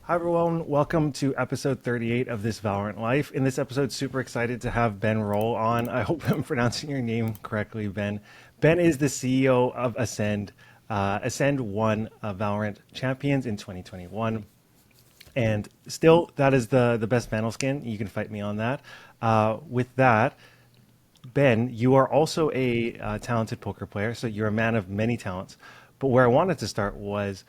Hi, everyone. Welcome to episode 38 of This Valorant Life. In this episode, super excited to have Ben Rolle on. I hope I'm pronouncing your name correctly, Ben. Ben is the CEO of Ascend. Ascend won Valorant Champions in 2021. And still, that is the best panel skin. You can fight me on that. With that, Ben, you are also a talented poker player, so you're a man of many talents. But where I wanted to start was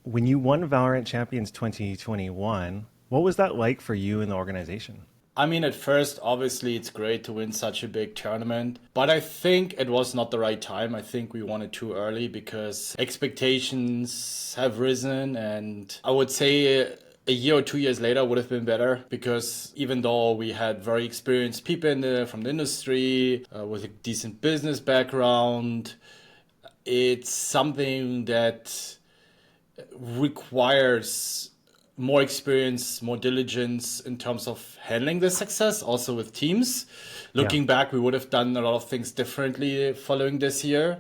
when you won Valorant Champions 2021, what was that like for you and the organization? I mean, at first, obviously, it's great to win such a big tournament, but I think it was not the right time. I think we won it too early because expectations have risen, and I would say a year or 2 years later would have been better because even though we had very experienced people from the industry with a decent business background, it's something that requires more experience, more diligence in terms of handling the success, also with teams. Yeah. Looking back, we would have done a lot of things differently following this year,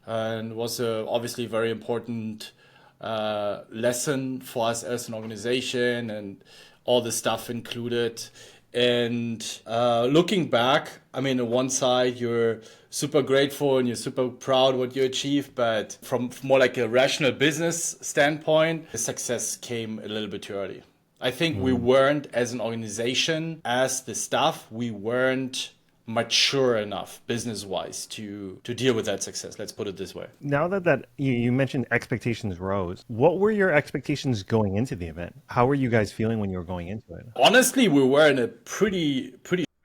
and it was obviously very important lesson for us as an organization and all the stuff included. And looking back, I mean, on one side, you're super grateful and you're super proud what you achieved, but from more like a rational business standpoint, the success came a little bit too early. I think we Mm. weren't, as an organization, as the staff, we weren't mature enough business wise to deal with that success. Let's put it this way. Now that you mentioned expectations rose, what were your expectations going into the event? How were you guys feeling when you were going into it? Honestly, we were in a pretty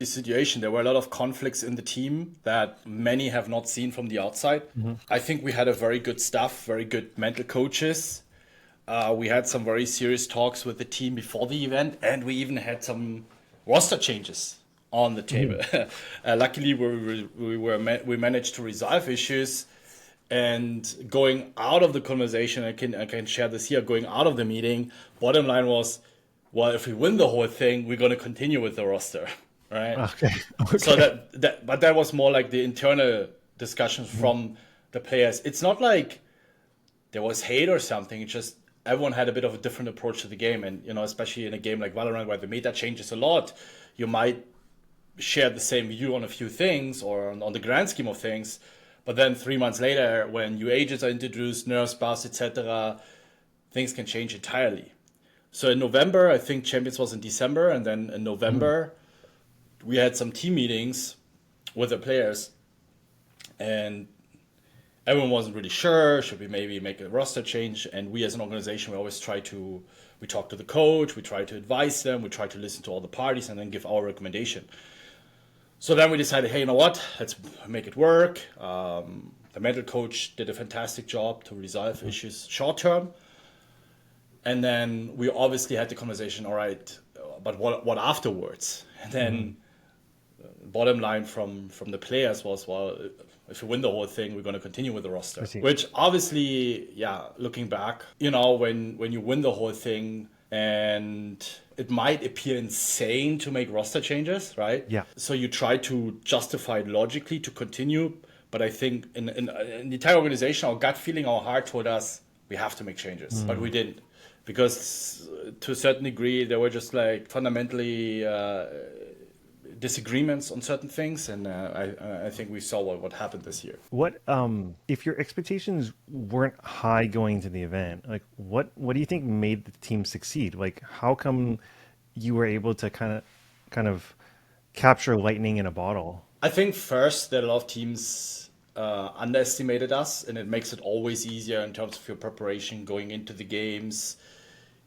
situation. There were a lot of conflicts in the team that many have not seen from the outside. Hmm. I think we had a very good staff, very good mental coaches. We had some very serious talks with the team before the event, and we even had some roster changes on the Hmm. table. Luckily, we managed to resolve issues. And going out of the conversation, I can share this here. Going out of the meeting, bottom line was, well, if we win the whole thing, we're going to continue with the roster, right? Okay. So Okay. but that was more like the internal discussions Mhm. from the players. It's not like there was hate or something. It's just everyone had a bit of a different approach to the game, and especially in a game like Valorant where the meta changes a lot, you might share the same view on a few things or on the grand scheme of things. But then 3 months later, when new agents are introduced, nerfs, buffs, etc., things can change entirely. So in November, I think Champions was in December, and then in Mhm. November, we had some team meetings with the players, and everyone wasn't really sure. Should we maybe make a roster change? And we as an organization, we always we talk to the coach, we try to advise them, we try to listen to all the parties, and then give our recommendation. So then we decided, hey, you know what? Let's make it work. The mental coach did a fantastic job to resolve Mhm. issues short term. And then we obviously had the conversation, all right, but what afterwards? And Mhm. then bottom line from the players was, well, if we win the whole thing, we're going to continue with the I roster. see. Which obviously, yeah, looking back, when you win the whole thing, and it might appear insane to make roster changes, right? Yeah. So you try to justify it logically to continue. But I think in the entire organization, our gut feeling, our heart told us we have to make changes, but we Mm. didn't because to a certain degree there were just like fundamentally disagreements on certain things, and I think we saw what happened this year. What if your expectations weren't high going into the event? Like what do you think made the team succeed? Like how come you were able to kind of capture lightning in a bottle? I think first that a lot of teams underestimated us, and it makes it always easier in terms of your preparation going into the games.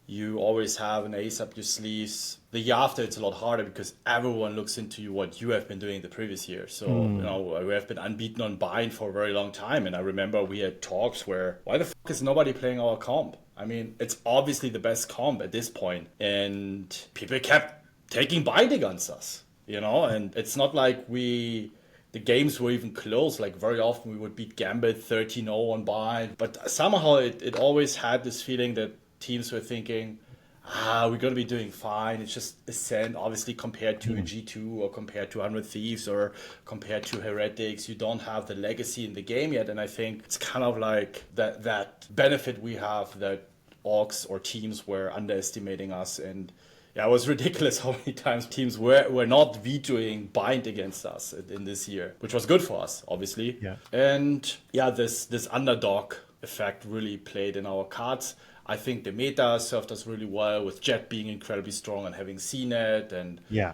You always have an ace up your sleeves. The year after, it's a lot harder because everyone looks into what you have been doing the previous year. So, Mm. we have been unbeaten on bind for a very long time. And I remember we had talks where, why the fuck is nobody playing our comp? I mean, it's obviously the best comp at this point. And people kept taking bind against us, and it's not like the games were even close. Like very often we would beat Gambit 13-0 on bind. But somehow it always had this feeling that teams were thinking, we're going to be doing fine. It's just Ascent, obviously, compared to a Mm. G2 or compared to 100 Thieves or compared to Heretics. You don't have the legacy in the game yet. And I think it's kind of like that benefit we have that orgs or teams were underestimating us. And yeah, it was ridiculous how many times teams were not vetoing bind against us in this year, which was good for us, obviously. Yeah. And yeah, this underdog effect really played in our cards. I think the meta served us really well with Jet being incredibly strong and having CNET, and Yeah.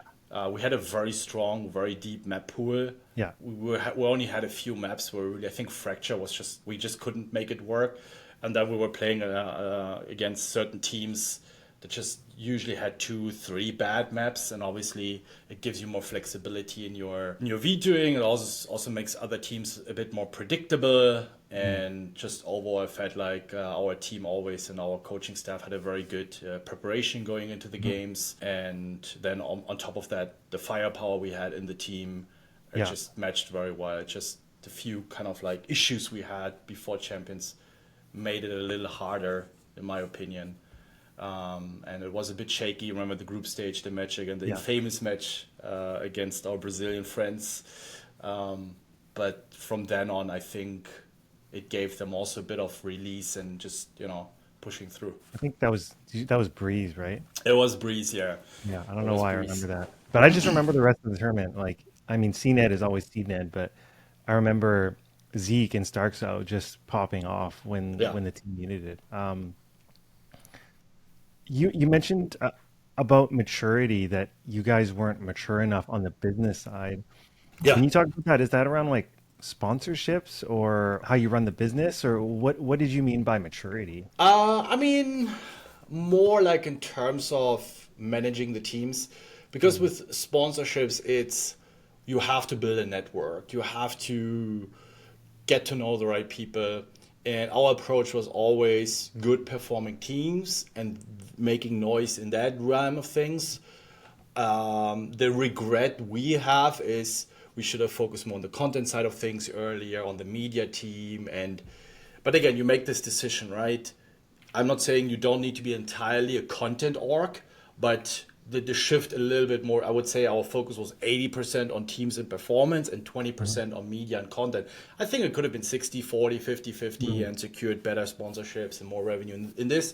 we had a very strong, very deep map pool. Yeah. We only had a few maps where really, I think Fracture was just, we just couldn't make it work. And then we were playing against certain teams that just usually had 2, 3 bad maps, and obviously it gives you more flexibility in your vetoing. It also makes other teams a bit more predictable, and just overall I felt like our team always and our coaching staff had a very good preparation going into the games, and then on top of that, the firepower we had in the team, it Yeah. just matched very well. Just the few kind of like issues we had before Champions made it a little harder, in my opinion. And it was a bit shaky. Remember the group stage, the match again, the Yeah. infamous match against our Brazilian friends. But from then on, I think it gave them also a bit of release and just, pushing through. I think that was Breeze, right? It was Breeze, yeah. Yeah. I don't It know was why I Breeze. remember that, but I just remember the rest of the tournament. Like, I mean, CNED is always CNED, but I remember Zeke and Starkso just popping off Yeah. when the team needed it. You mentioned about maturity, that you guys weren't mature enough on the business side. Yeah. Can you talk about that? Is that around like sponsorships or how you run the business, or what did you mean by maturity? I mean, more like in terms of managing the teams, because Mhm. with sponsorships, it's you have to build a network. You have to get to know the right people. And our approach was always good performing teams and making noise in that realm of things. The regret we have is we should have focused more on the content side of things earlier, on the media team. And but again, you make this decision, right? I'm not saying you don't need to be entirely a content org, but the shift a little bit more. I would say our focus was 80% on teams and performance and Mhm. 20% on media and content. I think it could have been 60-40, 50-50, Mhm. and secured better sponsorships and more revenue in this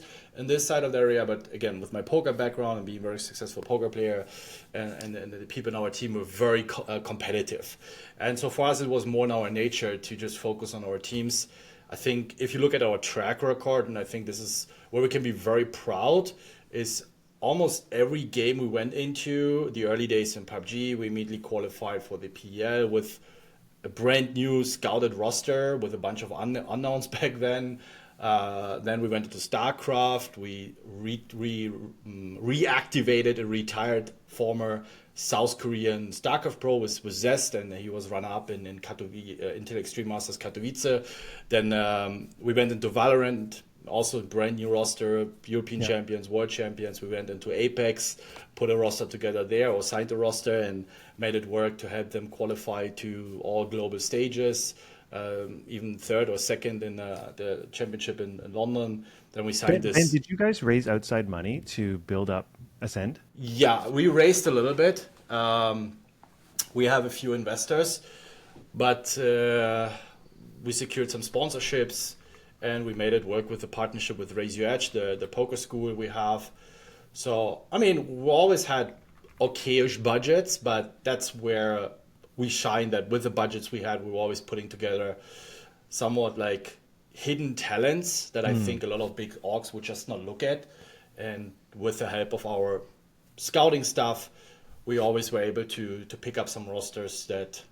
side of the area. But again, with my poker background and being a very successful poker player, and the people in our team were very competitive. And so for us, it was more in our nature to just focus on our teams. I think if you look at our track record, and I think this is where we can be very proud, is almost every game we went into, the early days in PUBG, we immediately qualified for the PEL with a brand new scouted roster with a bunch of unknowns back then. Then we went into StarCraft. We reactivated a retired former South Korean StarCraft pro with Zest, and he was runner up in Katowice, Intel Extreme Masters Katowice. Then we went into Valorant, also a brand new roster, European Yeah. champions, world champions. We went into Apex, put a roster together there, or signed a roster and made it work to help them qualify to all global stages. Even third or second in the championship in London. Then we signed Ben, this. did you guys raise outside money to build up Ascend? Yeah, we raised a little bit. We have a few investors, but we secured some sponsorships, and we made it work with the partnership with Raise Your Edge, the poker school we have. So, I mean, we always had okayish budgets, but that's where we shine, that with the budgets we had, we were always putting together somewhat like hidden talents that I Mm. think a lot of big orgs would just not look at. And with the help of our scouting stuff, we always were able to pick up some rosters that,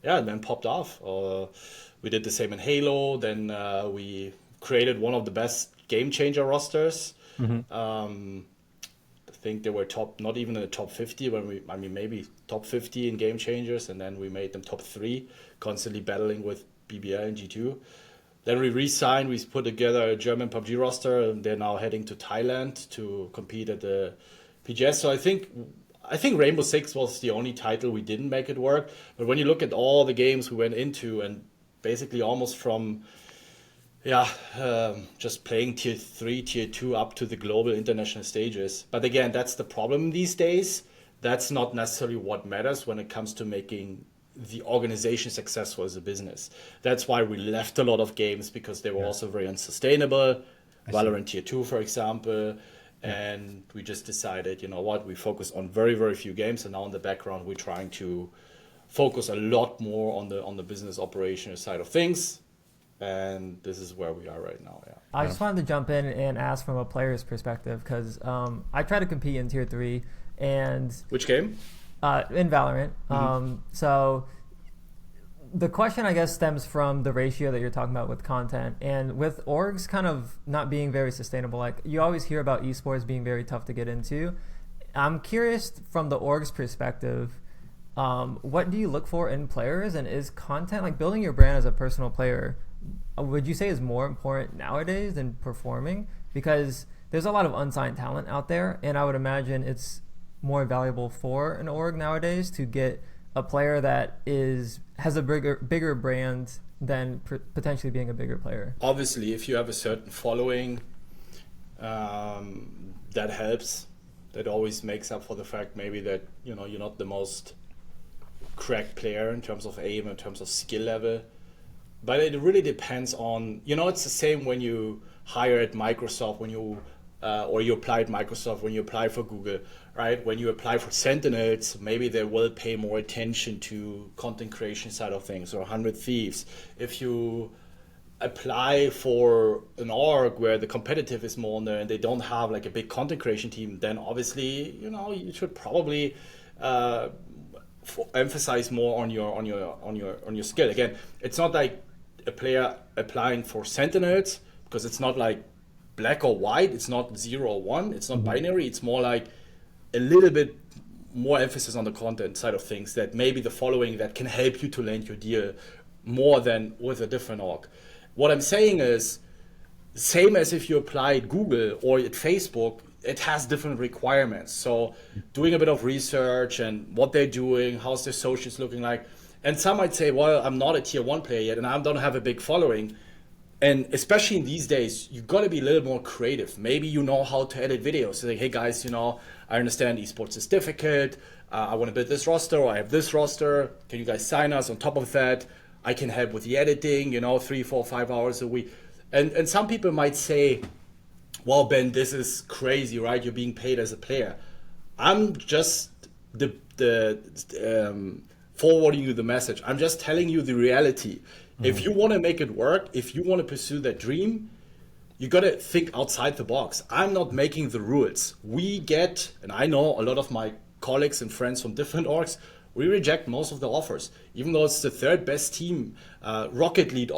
yeah, then popped off. We did the same in Halo. Then we created one of the best game changer rosters. Hmm. I think they were top, not even in the top 50 I mean, maybe top 50 in game changers, and then we made them top three, constantly battling with BBL and G2. Then we re-signed, we put together a German PUBG roster, and they're now heading to Thailand to compete at the PGS. So I think Rainbow Six was the only title we didn't make it work. But when you look at all the games we went into, and basically almost from yeah, just playing tier three, tier two up to the global international stages. But again, that's the problem these days. That's not necessarily what matters when it comes to making the organization successful as a business. That's why we left a lot of games, because they were Yeah. also very unsustainable. see. Valorant Tier 2, for example. Yeah. And we just decided, you know what, we focus on very, very few games. And now in the background, we're trying to focus a lot more on the business operational side of things. And this is where we are right now. Yeah. I just wanted to jump in and ask from a player's perspective because I try to compete in tier three and Which game? in Valorant. So the question, I guess, stems from the ratio that you're talking about with content and with orgs kind of not being very sustainable. Like you always hear about esports being very tough to get into. I'm curious from the org's perspective, what do you look for in players, and is content like building your brand as a personal player? Would you say is more important nowadays than performing? Because there's a lot of unsigned talent out there, and I would imagine it's more valuable for an org nowadays to get a player that has a bigger brand than potentially being a bigger player. Obviously, if you have a certain following, that helps. That always makes up for the fact maybe that you're not the most cracked player in terms of aim, in terms of skill level. But it really depends on, it's the same when you hire at Microsoft, when you or you apply at Microsoft, when you apply for Google, right? When you apply for Sentinels, maybe they will pay more attention to content creation side of things, or 100 Thieves. If you apply for an org where the competitive is more on there and they don't have like a big content creation team, then obviously, you should probably emphasize more on your skill. Again, it's not like a player applying for Sentinels, because it's not like black or white, it's not 0 or 1, it's not binary, it's more like a little bit more emphasis on the content side of things, that maybe the following that can help you to land your deal more than with a different org. What I'm saying is, same as if you apply at Google or at Facebook, it has different requirements. So doing a bit of research and what they're doing, how's their socials looking like. And some might say, well, I'm not a tier 1 player yet and I don't have a big following. And especially in these days, you've got to be a little more creative. Maybe you know how to edit videos. So like, hey guys, I understand esports is difficult. I want to build this roster, or I have this roster. Can you guys sign us? On top of that, I can help with the editing, 3, 4, 5 hours a week. And some people might say, well, Ben, this is crazy, right? You're being paid as a player. I'm just forwarding you the message. I'm just telling you the reality. If you want to make it work, if you want to pursue that dream, you got to think outside the box. I'm not making the rules. And I know a lot of my colleagues and friends from different orgs, we reject most of the offers, even though it's the third best team. Rocket League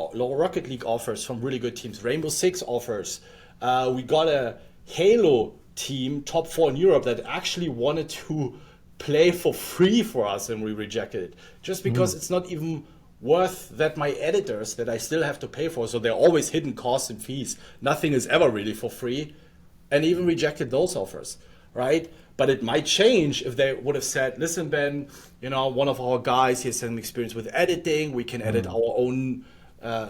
offers from really good teams. Rainbow Six offers. We got a Halo team, top 4 in Europe, that actually wanted to play for free for us, and we rejected it just because it's not even worth that my editors that I still have to pay for. So they're always hidden costs and fees. Nothing is ever really for free, and even rejected those offers, right? But it might change if they would have said, listen, Ben, one of our guys, he has some experience with editing. We can edit our own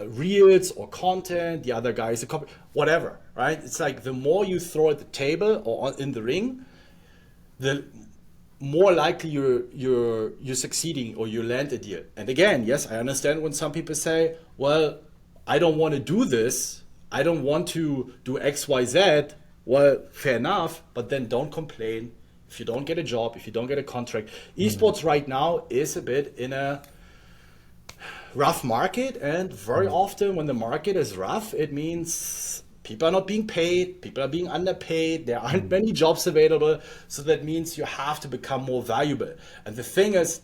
reels or content. The other guy is a copy, whatever, right? It's like the more you throw at the table or in the ring, the more likely you're succeeding or you land a deal. And again, yes, I understand when some people say, well, I don't want to do this. I don't want to do X, Y, Z. Well, fair enough, but then don't complain if you don't get a job, if you don't get a contract. Esports right now is a bit in a rough market, and very often when the market is rough, it means people are not being paid, people are being underpaid, there aren't many jobs available, so that means you have to become more valuable. And the thing is,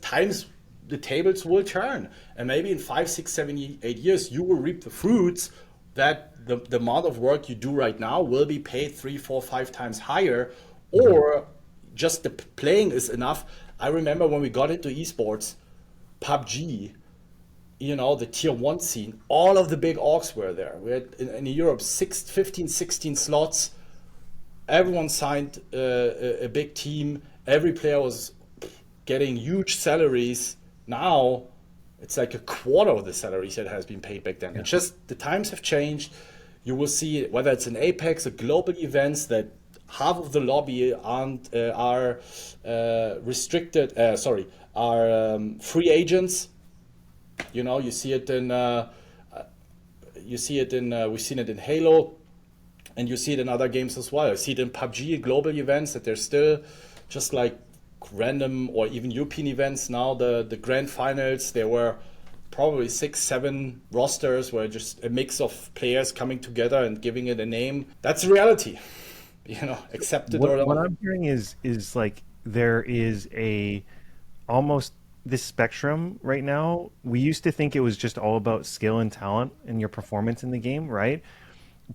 the tables will turn, and maybe in 5, 6, 7, 8 years, you will reap the fruits that the amount of work you do right now will be paid 3, 4, 5 times higher, or just the playing is enough. I remember when we got into esports, PUBG, the tier 1 scene, all of the big orgs were there. We had in Europe 15, 16 slots. Everyone signed a big team. Every player was getting huge salaries. Now it's like a quarter of the salaries that has been paid back then. Yeah. It's just the times have changed. You will see whether it's an Apex, a global events, that half of the lobby are restricted. Are free agents. You see it in we've seen it in Halo. And you see it in other games as well. I see it in PUBG global events that there's still just like random or even European events now. The grand finals, there were probably 6, 7 rosters where just a mix of players coming together and giving it a name. That's reality, accept it or What not. I'm hearing is like there is a almost this spectrum right now. We used to think it was just all about skill and talent and your performance in the game, right?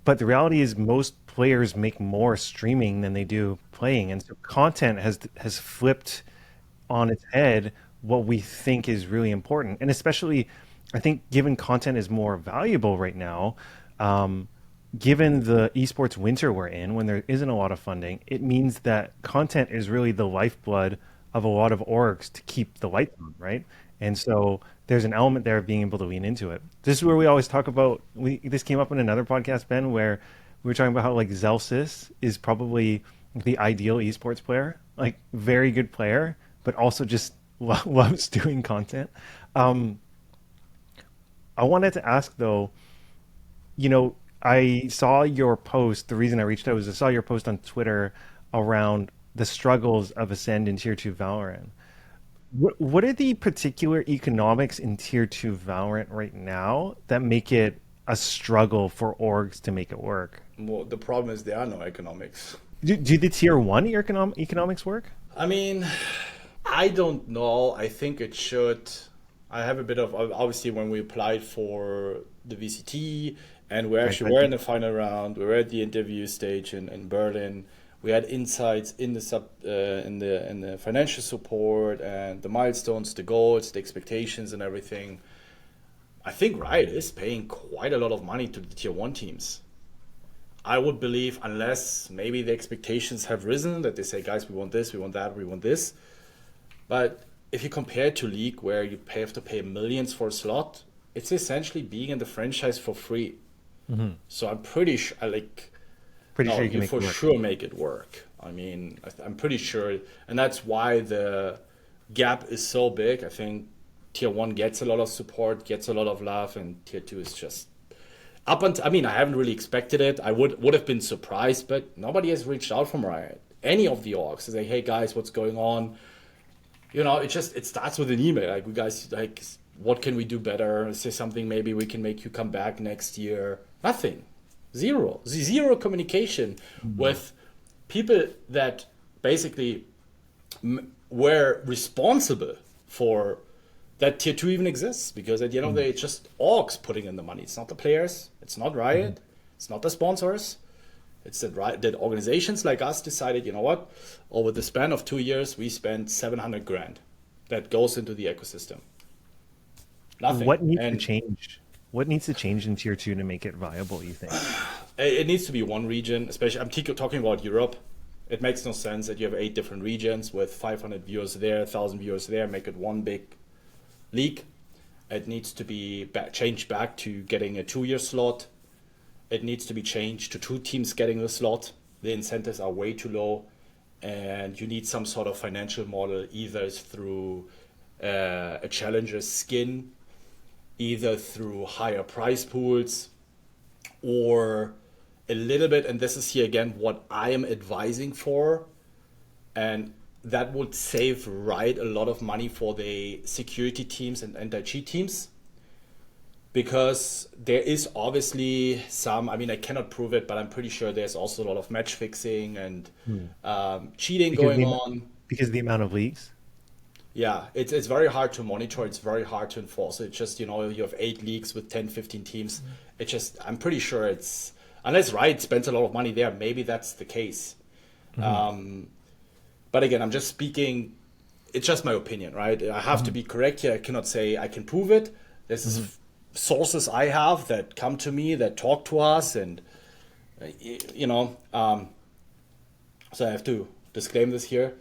But the reality is most players make more streaming than they do playing, and so content has flipped on its head what we think is really important. And especially, I think given content is more valuable right now, um, given the esports winter we're in, when there isn't a lot of funding, it means that content is really the lifeblood of a lot of orgs to keep the lights on, right? And so there's an element there of being able to lean into it. This is where we always talk about. This came up in another podcast, Ben, where we were talking about how like Zelsis is probably the ideal esports player, like very good player, but also just loves doing content. Um, I wanted to ask though, I saw your post. The reason I reached out was I saw your post on Twitter around the struggles of Ascend in Tier 2 Valorant. What are the particular economics in Tier 2 Valorant right now that make it a struggle for orgs to make it work? Well, the problem is there are no economics. Do the Tier 1 economics work? I mean, I don't know. I think it should. I have a bit of obviously when we applied for the VCT and we Right, actually were in the final round. We were at the interview stage in Berlin. We had insights in the in the financial support and the milestones, the goals, the expectations, and everything. I think Riot is paying quite a lot of money to the tier one teams. I would believe, unless maybe the expectations have risen, that they say, guys, we want this, we want that, we want this. But if you compare it to League, where have to pay millions for a slot, it's essentially being in the franchise for free. So I'm pretty sure, Pretty no, sure you can you make for it work. sure make it work. I mean, I'm pretty sure, and that's why the gap is so big. I think tier one gets a lot of support, gets a lot of love, and tier two is just up until. I mean, I haven't really expected it. I would have been surprised, but nobody has reached out from Riot. Any of the orgs to say, "Hey guys, what's going on?" It starts with an email. Like, we guys, like, what can we do better? Say something. Maybe we can make you come back next year. Nothing. Zero communication with people that basically were responsible for that tier 2 even exists, because at the end of the day, it's just orgs putting in the money. It's not the players, it's not Riot, it's not the sponsors. It's that organizations like us decided, you know what, over the span of 2 years, we spent 700 grand that goes into the ecosystem. Nothing. What needs to And change? What needs to change in tier two to make it viable, you think? it needs to be one region, especially I'm talking about Europe. It makes no sense that you have 8 different regions with 500 viewers there, 1,000 viewers there, make it one big league. It needs to be changed back to getting a 2-year slot. It needs to be changed to 2 teams getting the slot. The incentives are way too low, and you need some sort of financial model, either through a challenger's skin, either through higher price pools, or a little bit, and this is here again what I am advising for, and that would save Riot a lot of money for the security teams and anti-cheat teams, because there is obviously some, I mean, I cannot prove it, but I'm pretty sure there's also a lot of match fixing and cheating Because going the on. because of the amount of leagues. Yeah, it's very hard to monitor. It's very hard to enforce. It's just, you have 8 leagues with 10, 15 teams. It's just, I'm pretty sure it's, unless Riot spends a lot of money there, maybe that's the case. But again, I'm just speaking, it's just my opinion, right? I have to be correct here. I cannot say I can prove it. This is sources I have that come to me, that talk to us, and, so I have to disclaim this here.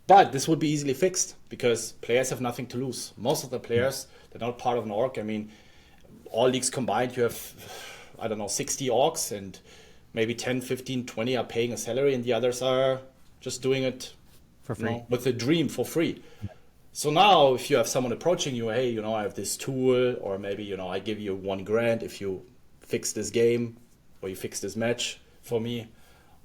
But this would be easily fixed because players have nothing to lose. Most of the players, they're not part of an org. I mean, all leagues combined, you have, I don't know, 60 orgs, and maybe 10, 15, 20 are paying a salary, and the others are just doing it For free. with a dream for free. So now if you have someone approaching you, hey, I have this tool, or maybe, I give you 1 grand if you fix this game, or you fix this match for me.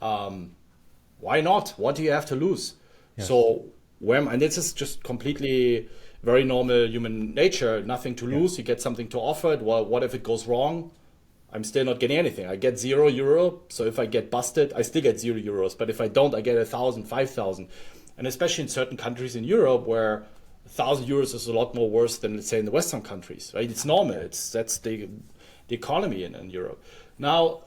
Why not? What do you have to lose? Yes. So and this is just completely very normal human nature. Nothing to lose. You get something to offer. Well, what if it goes wrong? I'm still not getting anything. I get €0. So if I get busted, I still get €0. But if I don't, I get 1,000, 5,000. And especially in certain countries in Europe where €1,000 is a lot more worse than, let's say, in the Western countries, right? It's normal. That's the economy in Europe. Now,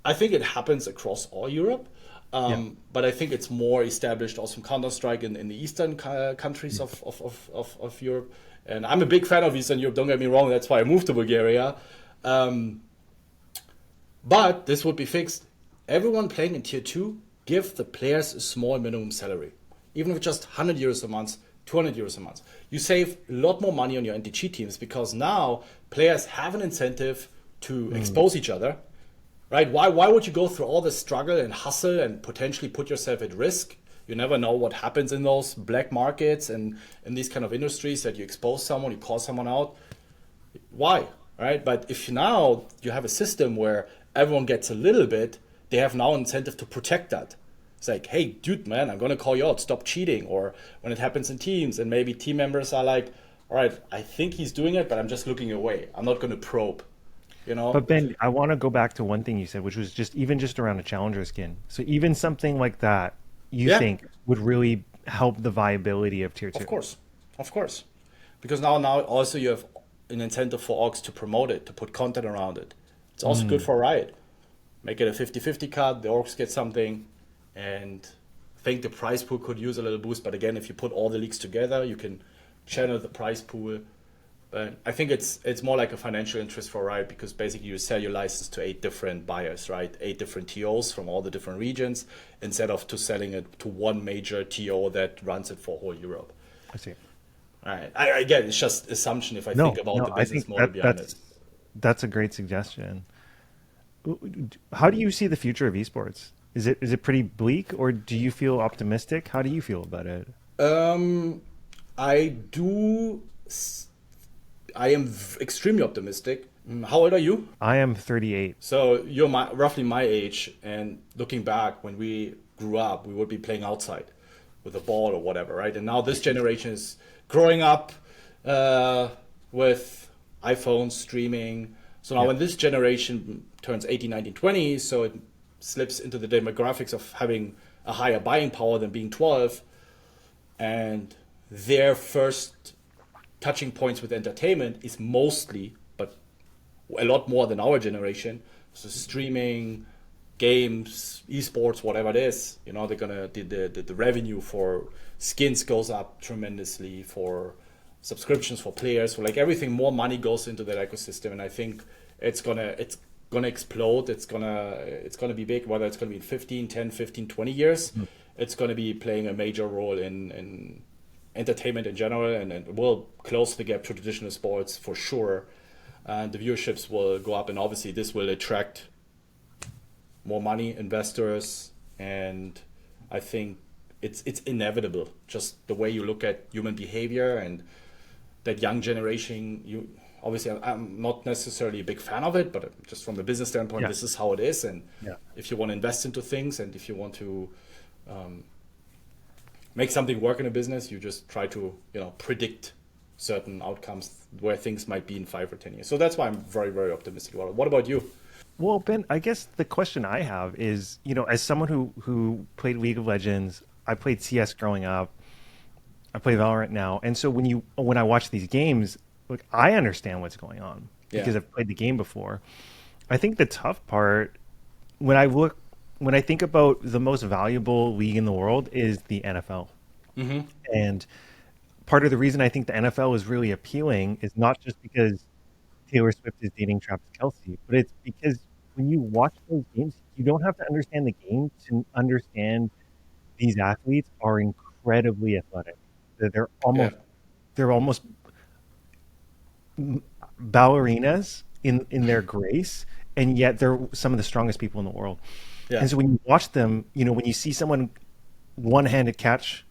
I think it happens across all Europe. But I think it's more established also in Counter-Strike in the eastern countries of Europe. And I'm a big fan of Eastern Europe, don't get me wrong, that's why I moved to Bulgaria. But this would be fixed. Everyone playing in Tier 2, give the players a small minimum salary. Even if just €100 a month, €200 a month. You save a lot more money on your NTG teams because now players have an incentive to expose each other. Right? Why would you go through all this struggle and hustle and potentially put yourself at risk? You never know what happens in those black markets and in these kind of industries that you expose someone, you call someone out. Why? Right? But if now you have a system where everyone gets a little bit, they have now an incentive to protect that. It's like, hey, dude, man, I'm going to call you out. Stop cheating. Or when it happens in teams and maybe team members are like, all right, I think he's doing it, but I'm just looking away. I'm not going to probe. You know? But Ben, I want to go back to one thing you said, which was just around a challenger skin. So even something like that, you think would really help the viability of Tier 2? Of course. Because now also you have an incentive for orgs to promote it, to put content around it. It's also good for Riot. Make it a 50-50 cut, the orgs get something, and I think the prize pool could use a little boost. But again, if you put all the leagues together, you can channel the prize pool. But I think it's more like a financial interest for Riot because basically you sell your license to 8 different buyers, right? 8 different TOs from all the different regions instead of to selling it to one major TO that runs it for whole Europe. I see. All right. Again, it's just assumption if I think about the business model behind it. That's a great suggestion. How do you see the future of esports? Is it pretty bleak or do you feel optimistic? How do you feel about it? I am extremely optimistic. How old are you? I am 38. So you're roughly my age, and looking back, when we grew up, we would be playing outside with a ball or whatever, right? And now this generation is growing up with iPhones, streaming. So now when this generation turns 18, 19, 20, so it slips into the demographics of having a higher buying power than being 12, and their first touching points with entertainment is mostly, but a lot more than our generation. So streaming, games, esports, whatever it is, you know, they're gonna the revenue for skins goes up tremendously, for subscriptions for players, for like everything, more money goes into that ecosystem, and I think it's gonna explode. It's gonna be big, whether it's gonna be in 15, 10, 15, 20 years. It's gonna be playing a major role in entertainment in general, and it will close the gap to traditional sports for sure. And the viewerships will go up, and obviously this will attract more money, investors, and I think it's inevitable. Just the way you look at human behavior and that young generation. Obviously, I'm not necessarily a big fan of it, but just from the business standpoint, this is how it is. And if you want to invest into things, and if you want to make something work in a business, you just try to predict certain outcomes where things might be in 5 or 10 years. So that's why I'm very, very optimistic about it. What about you? Well, Ben, I guess the question I have is, as someone who played League of Legends, I played CS growing up, I play Valorant now, and so when I watch these games, look, I understand what's going on because I've played the game before. I think the tough part when I think about the most valuable league in the world is the NFL. Mm-hmm. And part of the reason I think the NFL is really appealing is not just because Taylor Swift is dating Travis Kelce, but it's because when you watch those games, you don't have to understand the game to understand these athletes are incredibly athletic. They're almost ballerinas in their grace, and yet they're some of the strongest people in the world. And so when you watch them, when you see someone one-handed catch,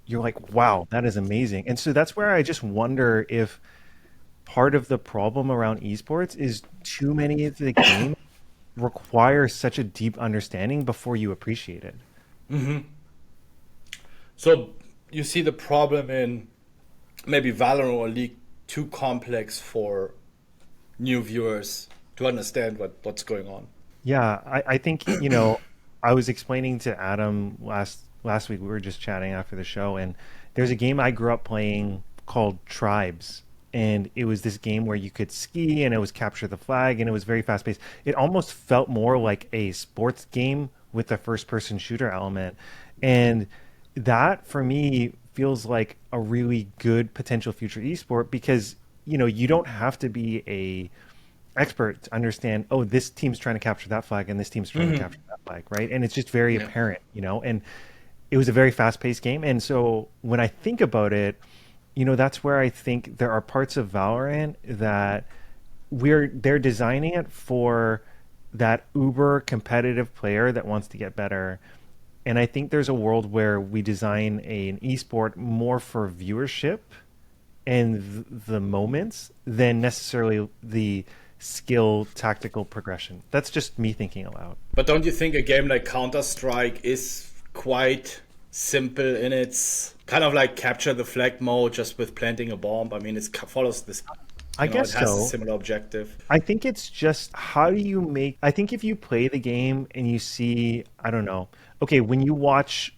you're like, wow, that is amazing. And so that's where I just wonder if part of the problem around esports is too many of the games requires such a deep understanding before you appreciate it. So you see the problem in maybe Valorant or League too complex for new viewers to understand what's going on. Yeah, I think, I was explaining to Adam last week, we were just chatting after the show, and there's a game I grew up playing called Tribes. And it was this game where you could ski and it was capture the flag and it was very fast paced. It almost felt more like a sports game with a first person shooter element. And that for me feels like a really good potential future esport because, you don't have to be a expert to understand, oh, this team's trying to capture that flag and this team's trying to capture that flag, right? And it's just very Yeah. apparent, and it was a very fast-paced game. And so when I think about it, that's where I think there are parts of Valorant that they're designing it for that uber competitive player that wants to get better. And I think there's a world where we design an esport more for viewership and the moments than necessarily the skill tactical progression. That's just me thinking aloud. But don't you think a game like Counter-Strike is quite simple in its kind of like capture the flag mode just with planting a bomb? I mean, it follows this, I guess it has a so. similar objective. I think it's just how do you make. I think if you play the game and you see, I don't know. Okay, when you watch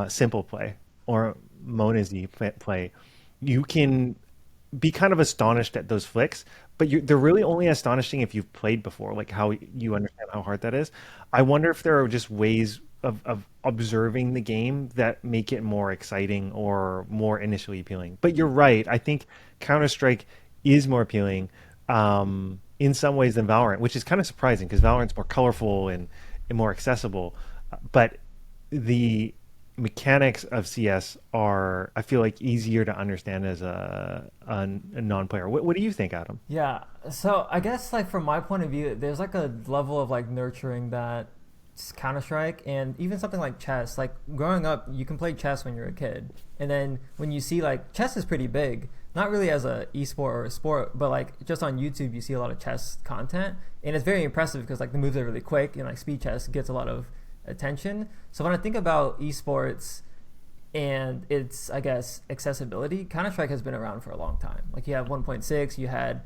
Simple play or Monazy play, you can be kind of astonished at those flicks, but they're really only astonishing if you've played before, like how you understand how hard that is. I wonder if there are just ways of observing the game that make it more exciting or more initially appealing. But you're right. I think Counter Strike is more appealing in some ways than Valorant, which is kind of surprising because Valorant's more colorful and more accessible. But the mechanics of CS are, I feel like, easier to understand as a non-player. What do you think, Adam? Yeah. So I guess like from my point of view, there's like a level of like nurturing that Counter Strike and even something like chess. Like growing up, you can play chess when you're a kid, and then when you see like chess is pretty big, not really as a esport or a sport, but like just on YouTube, you see a lot of chess content, and it's very impressive because like the moves are really quick and like speed chess gets a lot of attention. So when I think about esports and its, I guess, accessibility, Counter Strike has been around for a long time. Like you have 1.6, you had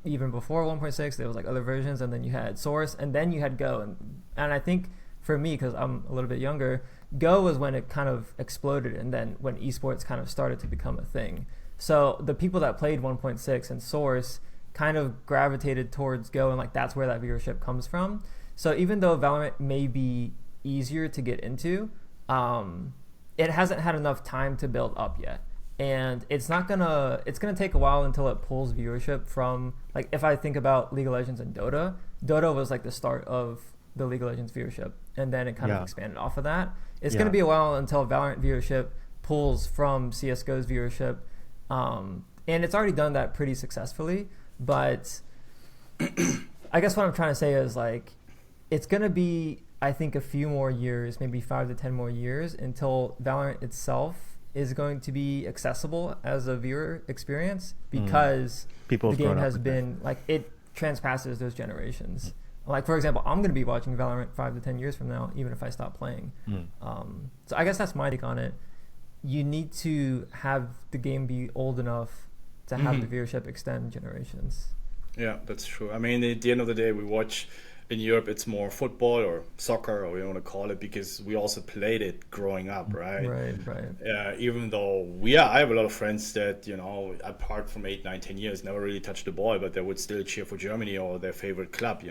even before 1.6, there was like other versions, and then you had Source, and then you had Go, and I think for me, because I'm a little bit younger, Go was when it kind of exploded, and then when esports kind of started to become a thing. So the people that played 1.6 and Source kind of gravitated towards Go, and like that's where that viewership comes from. So even though Valorant may be easier to get into, it hasn't had enough time to build up yet. And it's gonna take a while until it pulls viewership from, like, if I think about League of Legends and Dota was like the start of the League of Legends viewership, and then it kind of expanded off of that. It's gonna be a while until Valorant viewership pulls from CS:GO's viewership, and it's already done that pretty successfully. But I guess what I'm trying to say is like, it's gonna be, I think, a few more years, maybe 5 to 10 more years, until Valorant itself is going to be accessible as a viewer experience, because People the have grown game up has with been like, it transpasses those generations. Like, for example, I'm going to be watching Valorant 5 to 10 years from now, even if I stop playing. So I guess that's my take on it. You need to have the game be old enough to have the viewership extend generations. Yeah, that's true. I mean, at the end of the day, we watch in Europe, it's more football or soccer, or we want to call it, because we also played it growing up, right? Right. Even though I have a lot of friends that, apart from 8, 9, 10 years, never really touched the ball, but they would still cheer for Germany or their favorite club.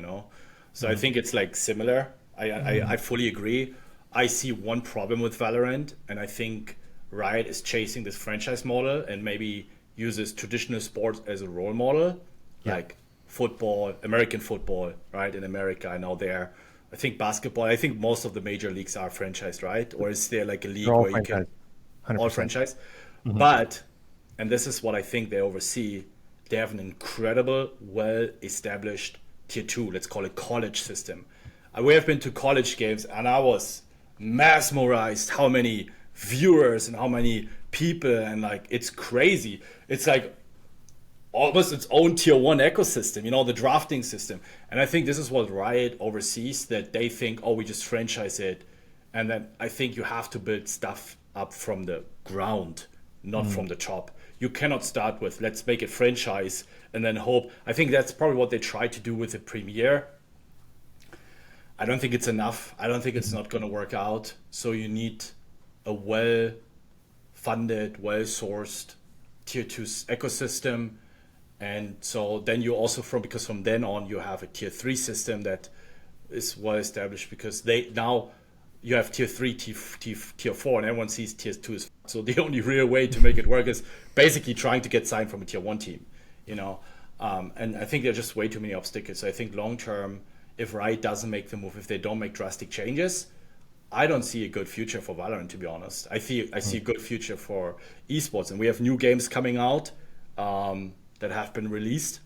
So I think it's like similar. I fully agree. I see one problem with Valorant, and I think Riot is chasing this franchise model and maybe uses traditional sports as a role model, like football, American football, right? In America, I know there. I think basketball. I think most of the major leagues are franchised, right? Or is there like a league They're all where you can 100%. all franchise? But, and this is what I think they oversee, they have an incredible, well-established tier 2, let's call it college system. We have been to college games, and I was mesmerized how many viewers and how many people, and like it's crazy. It's like almost its own tier one ecosystem, the drafting system. And I think this is what Riot oversees, that they think, oh, we just franchise it. And then I think you have to build stuff up from the ground, not from the top. You cannot start with, let's make it franchise and then hope. I think that's probably what they try to do with the Premiere. I don't think it's enough. I don't think it's not going to work out. So you need a well-funded, well-sourced tier 2 ecosystem. And so then you also, because from then on, you have a tier 3 system that is well established, because now you have tier 3, tier 4, and everyone sees tier 2 is. So the only real way to make it work is basically trying to get signed from a tier 1 team, and I think there are just way too many obstacles. So I think long term, if Riot doesn't make the move, if they don't make drastic changes, I don't see a good future for Valorant, to be honest. I see a good future for esports, and we have new games coming out that have been released,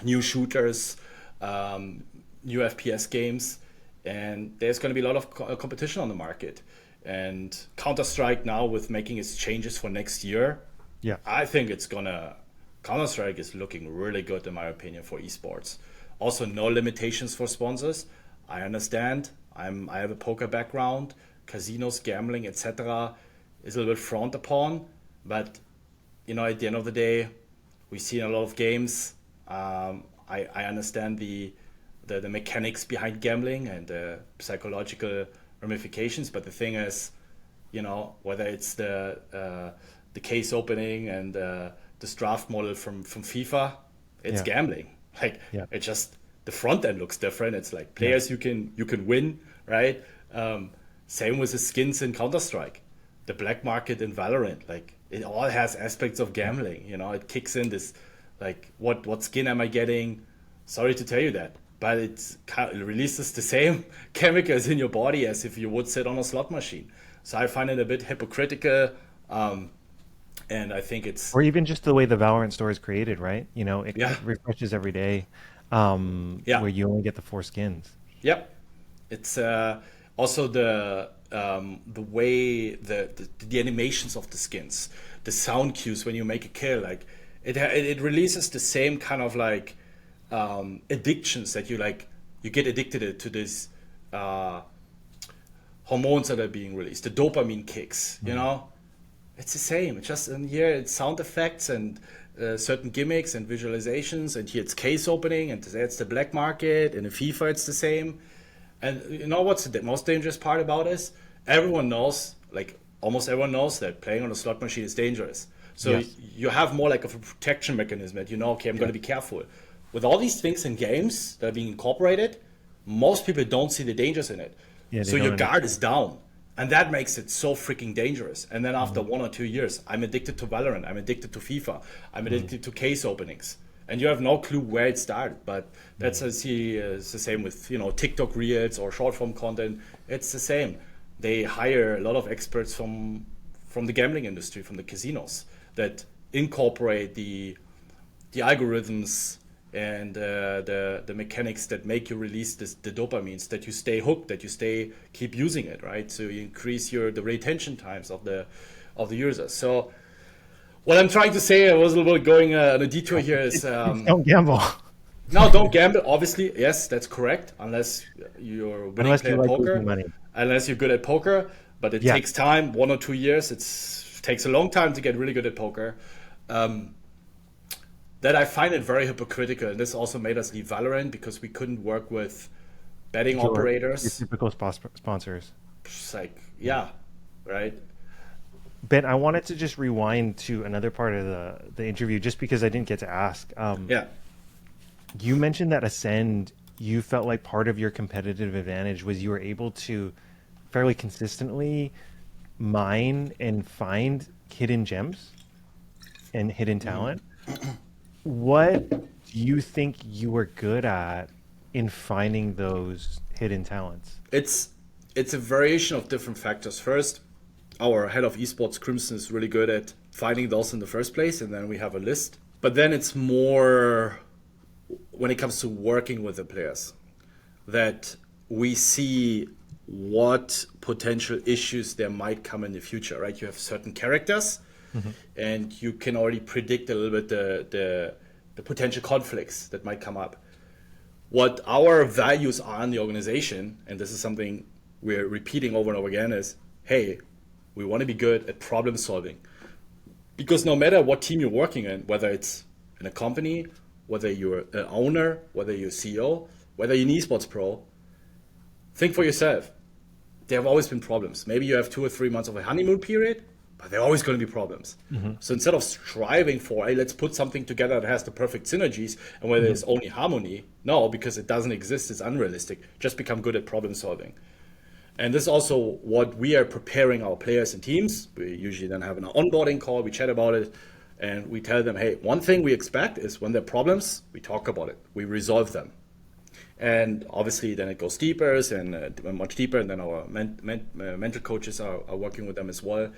new shooters, new FPS games, and there's going to be a lot of competition on the market. And Counter-Strike now, with making its changes for next year, I think Counter-Strike is looking really good, in my opinion, for esports. Also, no limitations for sponsors. I understand. I have a poker background. Casinos, gambling, etc. is a little bit frowned upon. But, at the end of the day, we see in a lot of games. I understand the mechanics behind gambling and the psychological ramifications. But the thing is, whether it's the case opening and this draft model from FIFA, it's gambling. It's just the front end looks different. It's like players you can win, right? Same with the skins in Counter-Strike, the black market in Valorant. Like, it all has aspects of gambling. It kicks in this, like, what skin am I getting? Sorry to tell you that, but it releases the same chemicals in your body as if you would sit on a slot machine. So I find it a bit hypocritical. And I think it's... Or even just the way the Valorant store is created, right? It refreshes every day, where you only get the 4 skins. Yep. It's also the way the animations of the skins, the sound cues when you make a kill, like it releases the same kind of like addictions that you get addicted to these hormones that are being released, the dopamine kicks, It's the same. It's just in here, it's sound effects and certain gimmicks and visualizations, and here it's case opening, and it's the black market, and in FIFA it's the same. And what's the most dangerous part about this? Everyone knows, like almost everyone knows, that playing on a slot machine is dangerous. So you have more like of a protection mechanism that okay, I'm going to be careful. With all these things in games that are being incorporated, most people don't see the dangers in it. So your guard is down. And that makes it so freaking dangerous. And then after 1 or 2 years, I'm addicted to Valorant. I'm addicted to FIFA. I'm addicted to case openings. And you have no clue where it started. But that's I see it's the same with TikTok reels or short form content. It's the same. They hire a lot of experts from the gambling industry, from the casinos, that incorporate the algorithms and the mechanics that make you release the dopamines, that you stay hooked, that you keep using it, right? So you increase the retention times of the users. So what I'm trying to say, I was a little bit going on a detour here, is don't gamble. No, don't gamble. Obviously, yes, that's correct. Unless you're winning player at poker, money. Unless you're good at poker, but it takes time, 1 or 2 years. It takes a long time to get really good at poker. That I find it very hypocritical, and this also made us leave Valorant, because we couldn't work with betting operators. Your typical sponsors. It's like, right. Ben, I wanted to just rewind to another part of the interview, just because I didn't get to ask. You mentioned that Ascend, you felt like part of your competitive advantage was you were able to fairly consistently mine and find hidden gems and hidden talent. What do you think you were good at in finding those hidden talents? It's a variation of different factors. First, our head of esports, Crimson, is really good at finding those in the first place, and then we have a list. But then it's more when it comes to working with the players, that we see what potential issues there might come in the future, right? You have certain characters, and you can already predict a little bit the potential conflicts that might come up. What our values are in the organization, and this is something we're repeating over and over again, is, hey, we want to be good at problem solving. Because no matter what team you're working in, whether it's in a company, whether you're an owner, whether you're a CEO, whether you're an esports pro, think for yourself. There have always been problems. Maybe you have 2 or 3 months of a honeymoon period, but there are always going to be problems. So instead of striving for, hey, let's put something together that has the perfect synergies and where there's only harmony, no, because it doesn't exist, it's unrealistic. Just become good at problem solving. And this is also what we are preparing our players and teams. We usually then have an onboarding call, we chat about it, and we tell them, hey, one thing we expect is when there are problems, we talk about it, we resolve them. And obviously then it goes deeper and much deeper, and then our mental coaches are working with them as well.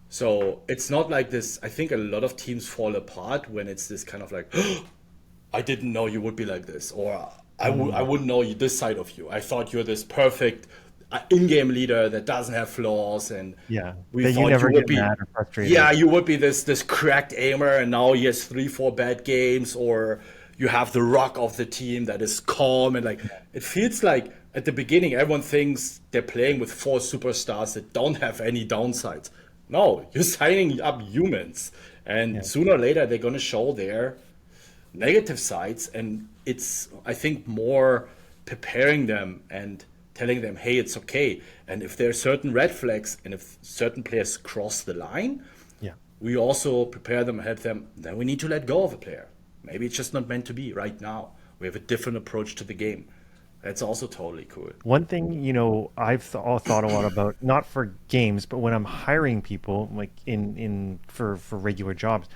So it's not like this. I think a lot of teams fall apart when it's this kind of like, oh, I didn't know you would be like this, or I wouldn't know you this side of you. I thought you're this perfect in-game leader that doesn't have flaws, and we that thought you never you would get be mad or frustrated. yeah, you would be this cracked aimer, and now he has 3-4 bad games, or you have the rock of the team that is calm, and like it feels like at the beginning everyone thinks they're playing with 4 superstars that don't have any downsides. No, you're signing up humans, and sooner or later they're going to show their negative sides, and it's, I think, more preparing them and telling them, hey, it's okay. And if there are certain red flags and if certain players cross the line, we also prepare them, help them, then we need to let go of a player. Maybe it's just not meant to be right now. We have a different approach to the game. That's also totally cool. One thing, I've thought a lot about, not for games, but when I'm hiring people, like for regular jobs,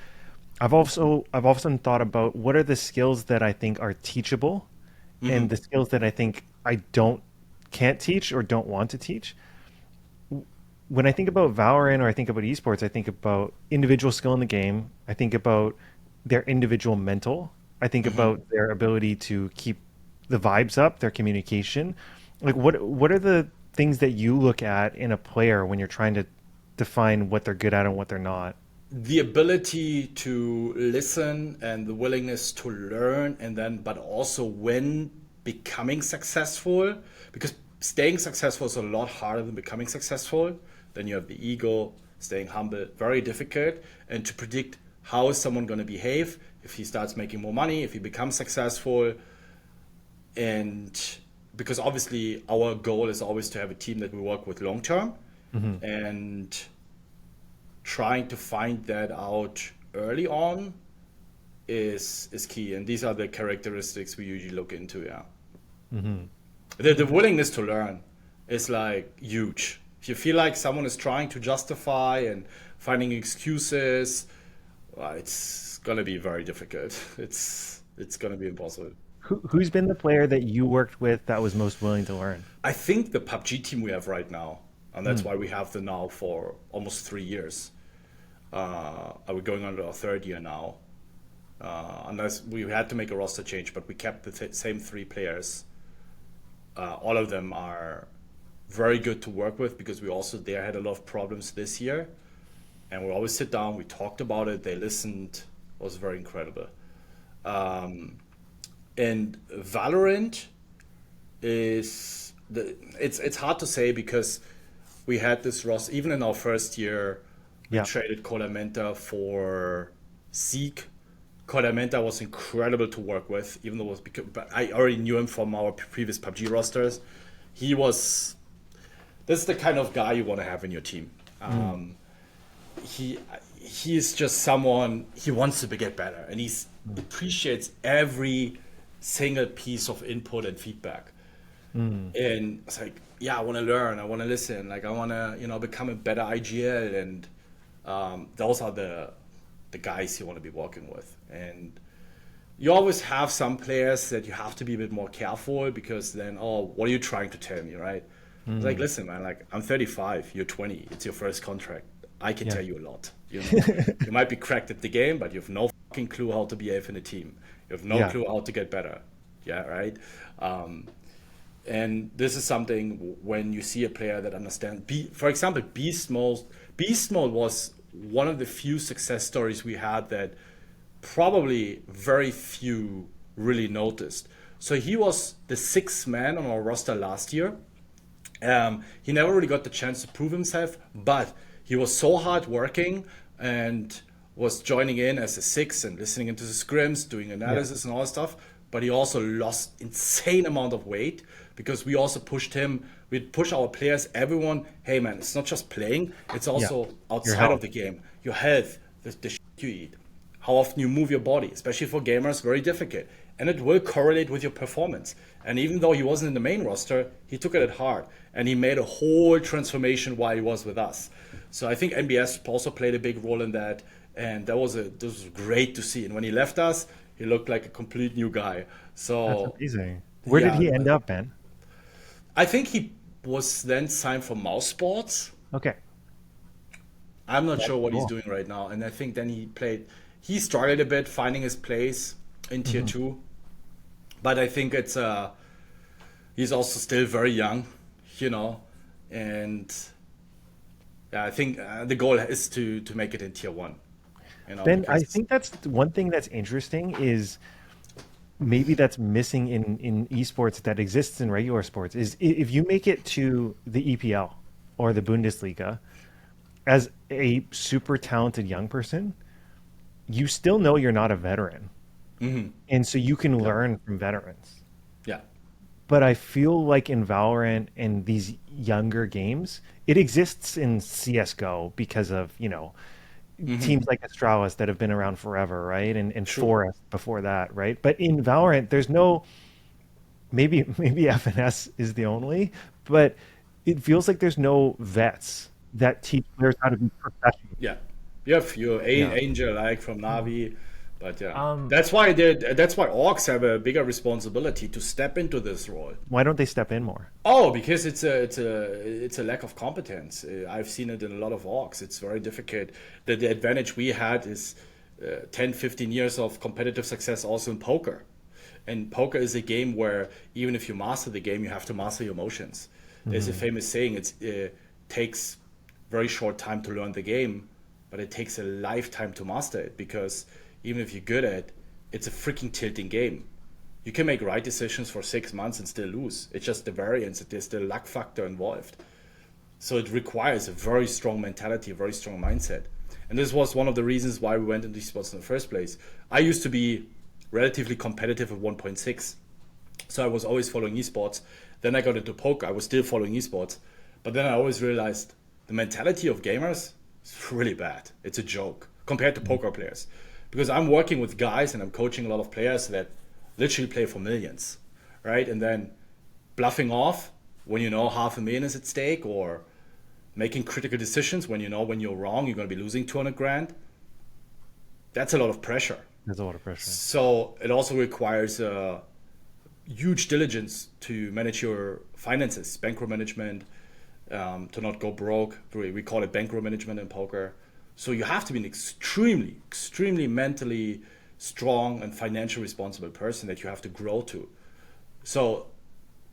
I've often thought about what are the skills that I think are teachable, and the skills that I think I can't teach or don't want to teach. When I think about Valorant or I think about esports, I think about individual skill in the game. I think about their individual mental. I think about their ability to keep the vibes up, their communication. Like what are the things that you look at in a player when you're trying to define what they're good at and what they're not? The ability to listen and the willingness to learn, and then, but also when becoming successful, because staying successful is a lot harder than becoming successful. Then you have the ego, staying humble, very difficult. And to predict how is someone going to behave if he starts making more money, if he becomes successful. And because obviously our goal is always to have a team that we work with long term, and trying to find that out early on is key. And these are the characteristics we usually look into. The willingness to learn is like huge. If you feel like someone is trying to justify and finding excuses, it's gonna be very difficult. It's gonna be impossible. Who's been the player that you worked with that was most willing to learn? I think the PUBG team we have right now, and that's why we have them now for almost 3 years. We're going on to our 3rd year now. Unless we had to make a roster change, but we kept the same 3 players. All of them are very good to work with because we also there had a lot of problems this year. And we always sit down, we talked about it, they listened. It was very incredible. And Valorant is it's hard to say because we had this roster even in our first year. We traded Kolamenta for Zeke. Kolamenta was incredible to work with, even though but I already knew him from our previous PUBG rosters. This is the kind of guy you want to have in your team. He is just someone, he wants to get better, and he appreciates every single piece of input and feedback. And it's like, I want to learn, I want to listen, like I want to, become a better IGL, and those are the guys you want to be working with. And you always have some players that you have to be a bit more careful because then, what are you trying to tell me, right? It's like, listen, man, like I'm 35, you're 20, it's your first contract. I can tell you a lot. You might be cracked at the game, but you have no fucking clue how to behave in a team. You have no clue how to get better. Right? And this is something when you see a player that understands. For example, Beast Mode was one of the few success stories we had that probably very few really noticed. So he was the sixth man on our roster last year. He never really got the chance to prove himself, but he was so hard working and was joining in as a six and listening into the scrims, doing analysis and all that stuff. But he also lost insane amount of weight because we also pushed him. We'd push our players, everyone. Hey man, it's not just playing; it's also outside of the game. Your health, the shit you eat, how often you move your body, especially for gamers, very difficult. And it will correlate with your performance. And even though he wasn't in the main roster, he took it at heart. And he made a whole transformation while he was with us. So I think NBS also played a big role in that. And that was great to see. And when he left us, he looked like a complete new guy. So That's amazing. Where did he end up, Ben? I think he was then signed for Mouse Sports. Okay. I'm not sure what he's cool. doing right now. And I think then he struggled a bit finding his place in tier 2, but I think he's also still very young, and I think the goal is to make it in tier 1. Ben, I think that's one thing that's interesting is maybe that's missing in esports that exists in regular sports is if you make it to the EPL or the Bundesliga as a super talented young person, you still know you're not a veteran. And so you can learn from veterans. Yeah. But I feel like in Valorant and these younger games, it exists in CSGO because of, teams like Astralis that have been around forever, right? And Forest before that, right? But in Valorant, there's no, maybe FNS is the only, but it feels like there's no vets that teach players how to be professional. Yeah. You have your Angel like from Navi. But that's why orcs have a bigger responsibility to step into this role. Why don't they step in more? Oh, because it's a lack of competence. I've seen it in a lot of orcs. It's very difficult. The advantage we had is 10, 15 years of competitive success also in poker. And poker is a game where even if you master the game, you have to master your emotions. There's a famous saying: it takes very short time to learn the game, but it takes a lifetime to master it because even if you're good at it, it's a freaking tilting game. You can make right decisions for 6 months and still lose. It's just the variance. There's the luck factor involved. So it requires a very strong mentality, a very strong mindset. And this was one of the reasons why we went into esports in the first place. I used to be relatively competitive at 1.6. So I was always following esports. Then I got into poker. I was still following esports. But then I always realized the mentality of gamers is really bad. It's a joke compared to poker players. Because I'm working with guys and I'm coaching a lot of players that literally play for millions, right? And then bluffing off when you know $500,000 is at stake, or making critical decisions when you know when you're wrong, you're going to be losing 200 grand. That's a lot of pressure. There's a lot of pressure. So it also requires huge diligence to manage your finances, bankroll management, to not go broke. We call it bankroll management in poker. So you have to be an extremely, extremely mentally strong and financially responsible person that you have to grow to. So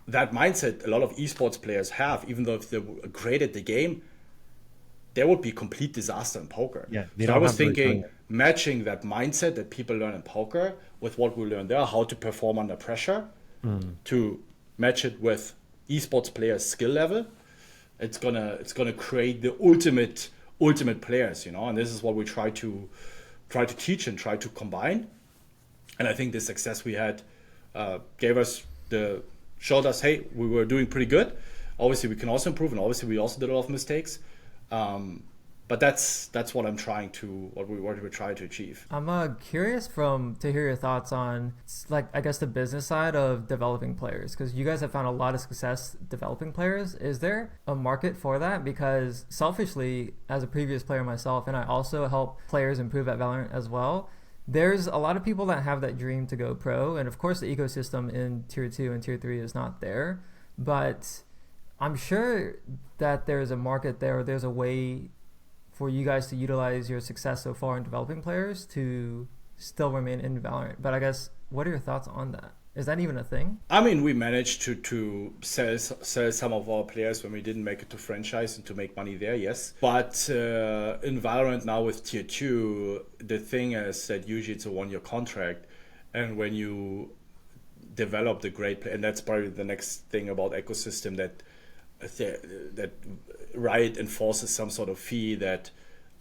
that mindset a lot of esports players have, even though if they were great at the game, there would be complete disaster in poker. Yeah, so I was thinking matching that mindset that people learn in poker with what we learn there, how to perform under pressure, to match it with esports players' skill level. It's gonna create the ultimate players, and this is what we try to teach and try to combine. And I think the success we had showed us, hey, we were doing pretty good. Obviously, we can also improve, and obviously, we also did a lot of mistakes. But that's what we were trying to achieve. I'm curious to hear your thoughts on, like, I guess the business side of developing players, because you guys have found a lot of success developing players. Is there a market for that? Because selfishly, as a previous player myself, and I also help players improve at Valorant as well, there's a lot of people that have that dream to go pro, and of course the ecosystem in tier 2 and tier 3 is not there, but I'm sure that there's a market there, or there's a way for you guys to utilize your success so far in developing players to still remain in Valorant. But I guess, what are your thoughts on that? Is that even a thing? I mean, we managed to sell some of our players when we didn't make it to franchise and to make money there, yes. But in Valorant now with Tier 2, the thing is that usually it's a 1-year contract. And when you develop the great play, and that's probably the next thing about ecosystem, that Riot enforces some sort of fee that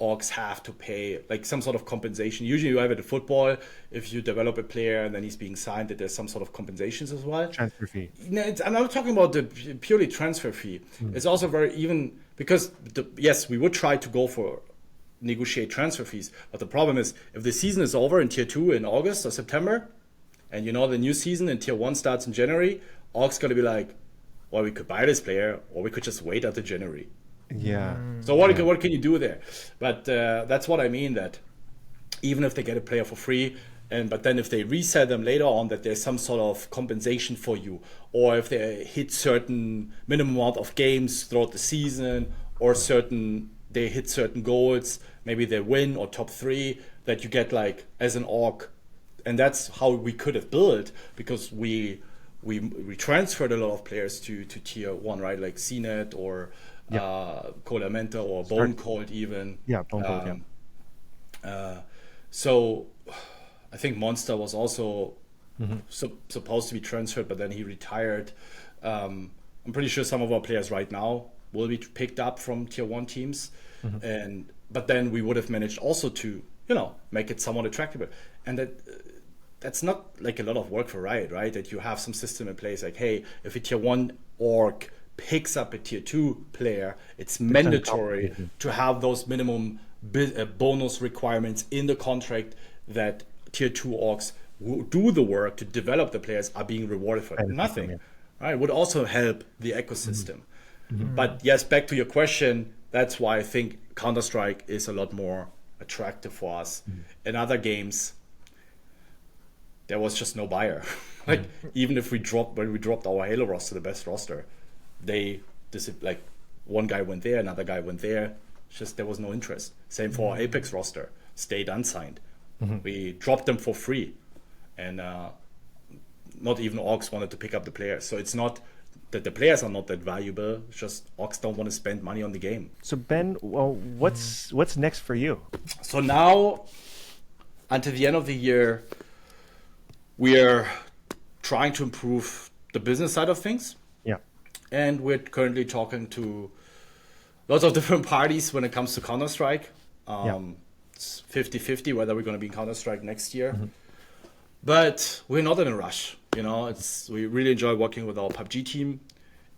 orgs have to pay, like some sort of compensation. Usually you have it in football, if you develop a player and then he's being signed, that there's some sort of compensations as well. Transfer fee. No, I'm not talking about the purely transfer fee. It's also very even, because yes, we would try to go for negotiate transfer fees, but the problem is if the season is over in Tier 2 in August or September, and you know the new season in Tier 1 starts in January, org's gonna be like, well, we could buy this player or we could just wait until January. Yeah. So what can you do there? But that's what I mean, that even if they get a player for free, but then if they resell them later on, that there's some sort of compensation for you, or if they hit certain minimum amount of games throughout the season, or they hit certain goals, maybe they win or top 3, that you get like as an org. And that's how we could have built, because we transferred a lot of players to Tier 1, right? Like CNET or Colamenta or Bone Cold even. Yeah, Bone Cold, so I think Monster was also supposed to be transferred, but then he retired. I'm pretty sure some of our players right now will be picked up from Tier 1 teams. But then we would have managed also to, make it somewhat attractive. And that's not like a lot of work for Riot, right? That you have some system in place, like, hey, if a Tier 1 org picks up a Tier 2 player, it's mandatory to have those minimum bonus requirements in the contract, that Tier 2 orgs who do the work to develop the players are being rewarded for nothing. Right? It would also help the ecosystem. But yes, back to your question, that's why I think Counter-Strike is a lot more attractive for us. In other games, there was just no buyer. Like even if when we dropped our Halo roster, the best roster, like one guy went there, another guy went there. It's just there was no interest. Same for our Apex roster, stayed unsigned. We dropped them for free, and not even orgs wanted to pick up the players. So it's not that the players are not that valuable. It's just orgs don't want to spend money on the game. So Ben, well, what's next for you? So now, until the end of the year, we are trying to improve the business side of things. Yeah. And we're currently talking to lots of different parties when it comes to Counter-Strike. It's 50-50 whether we're going to be in Counter-Strike next year. But we're not in a rush. We really enjoy working with our PUBG team.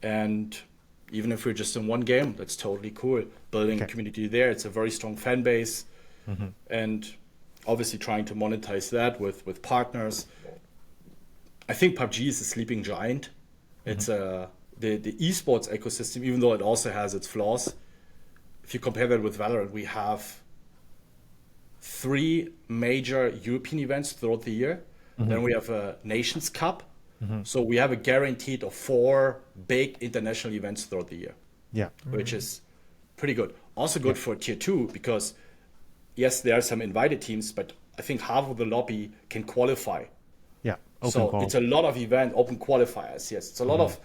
And even if we're just in one game, that's totally cool. Building a community there. It's a very strong fan base. And obviously trying to monetize that with partners. I think PUBG is a sleeping giant. It's the esports ecosystem, even though it also has its flaws. If you compare that with Valorant, we have 3 major European events throughout the year. Then we have a Nations Cup. So we have a guaranteed of 4 big international events throughout the year. Yeah. Which is pretty good. Also good for Tier 2, because yes, there are some invited teams, but I think half of the lobby can qualify. Yeah. It's a lot of open qualifiers. Yes, it's a lot of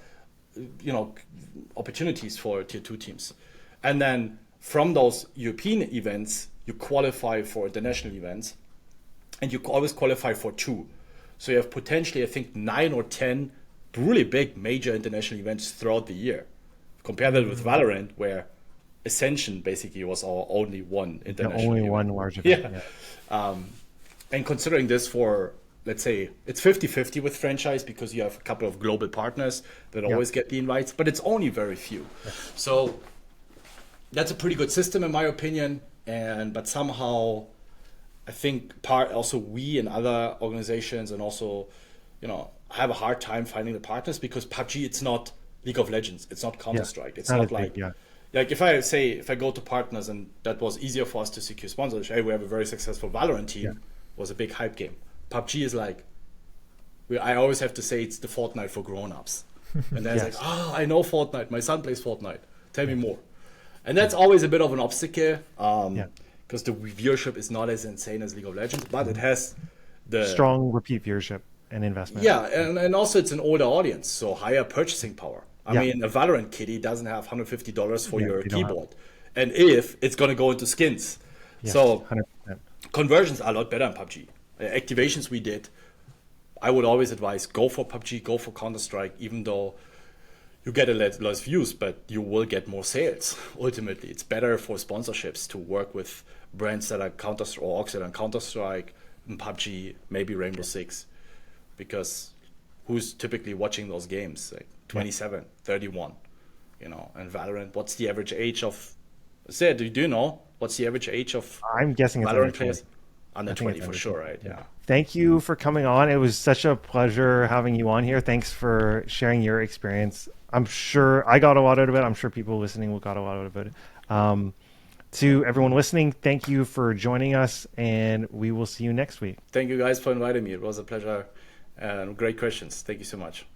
opportunities for Tier 2 teams. And then from those European events, you qualify for international events, and you always qualify for 2. So you have potentially, I think, 9 or 10 really big major international events throughout the year. Compare that with Valorant, where Ascension basically was our only one international event. One large event. And considering this for, let's say, it's 50-50 with franchise, because you have a couple of global partners that always get the invites, but it's only very few. So that's a pretty good system in my opinion. But somehow I think also we and other organizations and also, have a hard time finding the partners, because PUBG, it's not League of Legends, it's not Counter-Strike. It's not like if I go to partners, and that was easier for us to secure sponsors. Hey, we have a very successful Valorant team, was a big hype game. PUBG is like, I always have to say it's the Fortnite for grown-ups. And then it's like, I know Fortnite, my son plays Fortnite, tell me more. And that's always a bit of an obstacle, because the viewership is not as insane as League of Legends, but it has the strong repeat viewership. an investment. Yeah, and also it's an older audience, so higher purchasing power. I Yeah. mean, a Valorant kitty doesn't have $150 for Yeah, your they don't have. keyboard. And if it's going to go into skins. Yes, So 100%. conversions are a lot better in PUBG. Activations we did, I would always advise go for PUBG, go for Counter-Strike, even though you get a lot less views, but you will get more sales. Ultimately, it's better for sponsorships to work with brands that are Counter-Strike or Orcs that are Counter-Strike, PUBG, maybe Rainbow Six, because who's typically watching those games? Like 27, 31, and Valorant. What's the average age of? Zed, do you know what's the average age of I'm guessing it's under Valorant 20. players? Under I think 20 it's for under sure, 20. right? Yeah. Thank you for coming on. It was such a pleasure having you on here. Thanks for sharing your experience. I'm sure I got a lot out of it. I'm sure people listening will got a lot out of it. To everyone listening, thank you for joining us, and we will see you next week. Thank you guys for inviting me. It was a pleasure and great questions. Thank you so much.